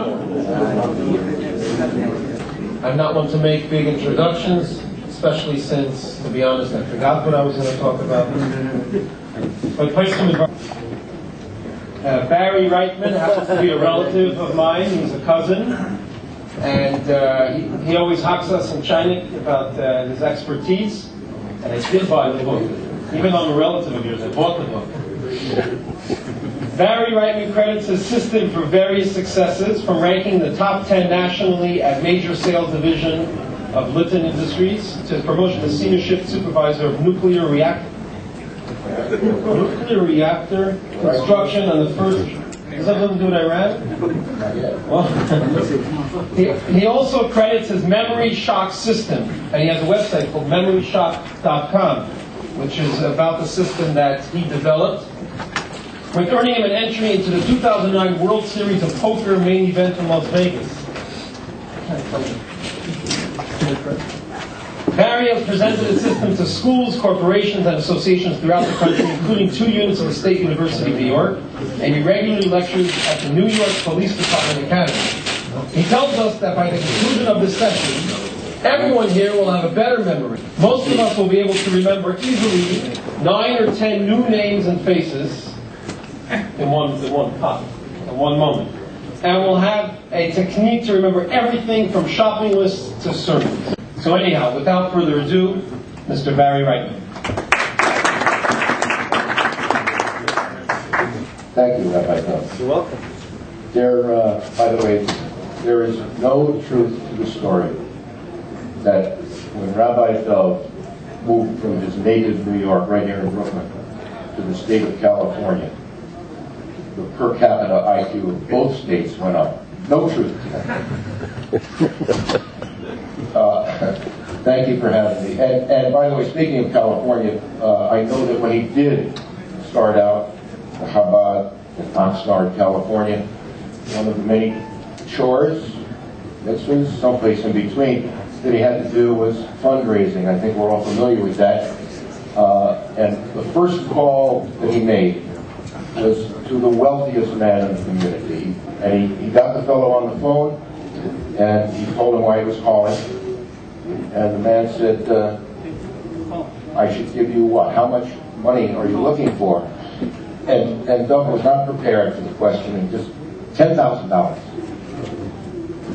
everyone. I'm not one to make big introductions, especially since, to be honest, I forgot what I was going to talk about. But place some advice. Barry Reitman happens to be a relative of mine. He's a cousin. And he always hawks us in China about his expertise. And I did buy the book. Even though I'm a relative of yours, I bought the book. Barry Reitman credits his system for various successes, from ranking the top 10 nationally at major sales division of Litton Industries, to his promotion to senior shift supervisor of nuclear reactor construction on the first. Does that have to do with Iran? Well, he also credits his memory shock system, and he has a website called memoryshock.com, which is about the system that he developed, with earning him an entry into the 2009 World Series of Poker main event in Las Vegas. Barry has presented the system to schools, corporations, and associations throughout the country, including 2 units of the State University of New York, and he regularly lectures at the New York Police Department Academy. He tells us that by the conclusion of this session, everyone here will have a better memory. Most of us will be able to remember easily 9 or 10 new names and faces in one pop, in one moment. And we'll have a technique to remember everything from shopping lists to sermons. So anyhow, without further ado, Mr. Barry Reitman. Thank you, Rabbi Dov. You're welcome. By the way, there is no truth to the story that when Rabbi Dov moved from his native New York, right here in Brooklyn, to the state of California, the per capita IQ of both states went up. No truth to that. Thank you for having me. And by the way, speaking of California, I know that when he did start out the Chabad in Oxnard, California, one of the many chores, mitzvahs, someplace in between, that he had to do was fundraising. I think we're all familiar with that. And the first call that he made was to the wealthiest man in the community. And he got the fellow on the phone, and he told him why he was calling. And the man said, I should give you what? How much money are you looking for? And Doug was not prepared for the question, and just $10,000.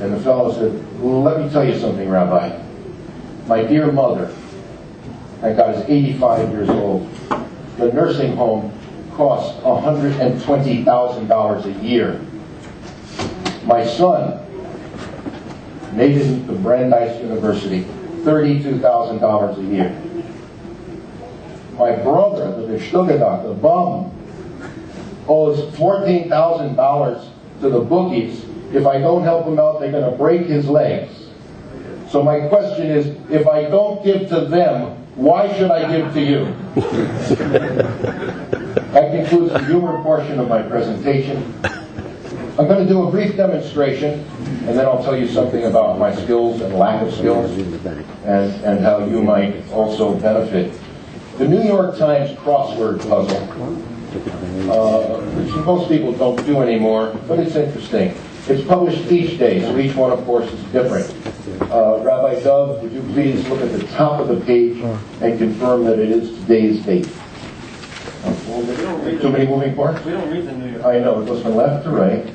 And the fellow said, well, let me tell you something, Rabbi. My dear mother, thank God, is 85 years old. The nursing home costs $120,000 a year. My son, Nathan, the Brandeis University, $32,000 a year. My brother, the Mishtugadach, the bum, owes $14,000 to the bookies. If I don't help him out, they're going to break his legs. So my question is, if I don't give to them, why should I give to you? That concludes the humor portion of my presentation. I'm going to do a brief demonstration, and then I'll tell you something about my skills and lack of skills, and how you might also benefit. The New York Times crossword puzzle, which most people don't do anymore, but it's interesting. It's published each day, so each one, of course, is different. Rabbi Dov, would you please look at the top of the page and confirm that it is today's date? Too many moving parts? We don't read the New York. I know, it goes from left to right.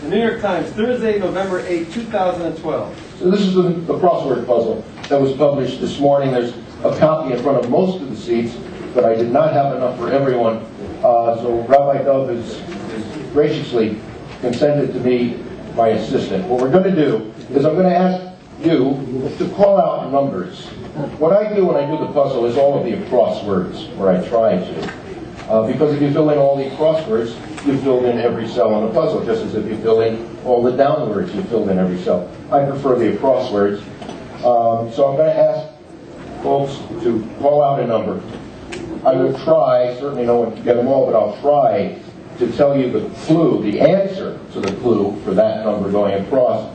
The New York Times, Thursday, November 8, 2012. So this is the crossword puzzle that was published this morning. There's a copy in front of most of the seats, but I did not have enough for everyone. So Rabbi Dov has graciously consented to be my assistant. What we're going to do is I'm going to ask you to call out numbers. What I do when I do the puzzle is all of the crosswords, or I try to. Because if you fill in all the crosswords, you fill in every cell on the puzzle, just as if you fill in all the downwords, you fill in every cell. I prefer the crosswords. So I'm going to ask folks to call out a number. I will try, certainly no one can get them all, but I'll try to tell you the clue, the answer to the clue for that number going across.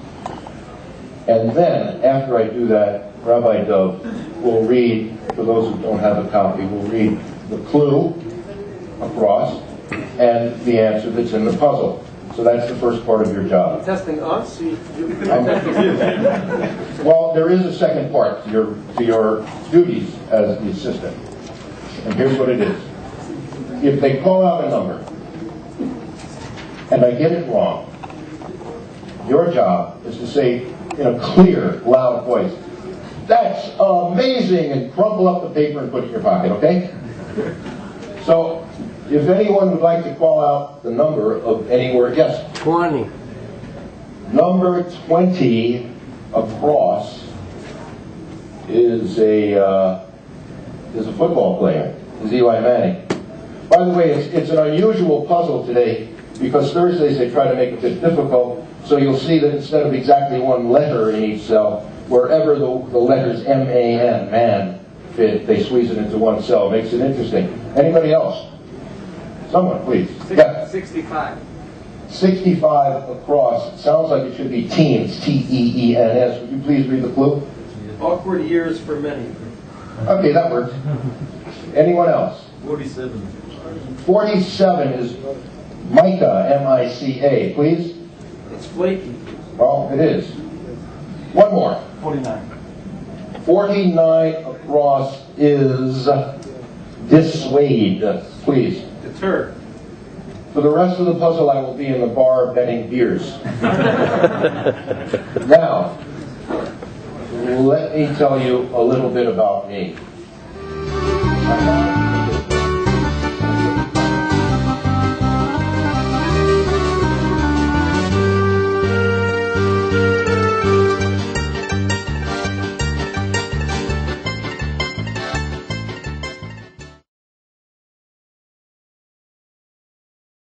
And then, after I do that, Rabbi Dov will read, for those who don't have a copy, will read the clue across and the answer that's in the puzzle. So that's the first part of your job. Testing us? Well, there is a second part to your duties as the assistant. And here's what it is. If they call out a number, and I get it wrong, your job is to say in a clear, loud voice, "That's amazing," and crumple up the paper and put it in your pocket, okay? So, if anyone would like to call out the number of any word, yes? 20. Number 20 across is a football player, is Eli Manning. By the way, it's an unusual puzzle today because Thursdays they try to make it a bit difficult, so you'll see that instead of exactly one letter in each cell, wherever the letters M-A-N, man, fit, they squeeze it into one cell. Makes it interesting. Anybody else? Someone, please. Yeah. 65. 65 across. It sounds like it should be teens, T-E-E-N-S. Would you please read the clue? Awkward years for many. Okay, that works. Anyone else? 47. 47 is Micah, M-I-C-A. Please? It's flaky. Well, it is. One more. 49. 49 across is dissuade. Please. Deter. For the rest of the puzzle, I will be in the bar betting beers. Now, let me tell you a little bit about me.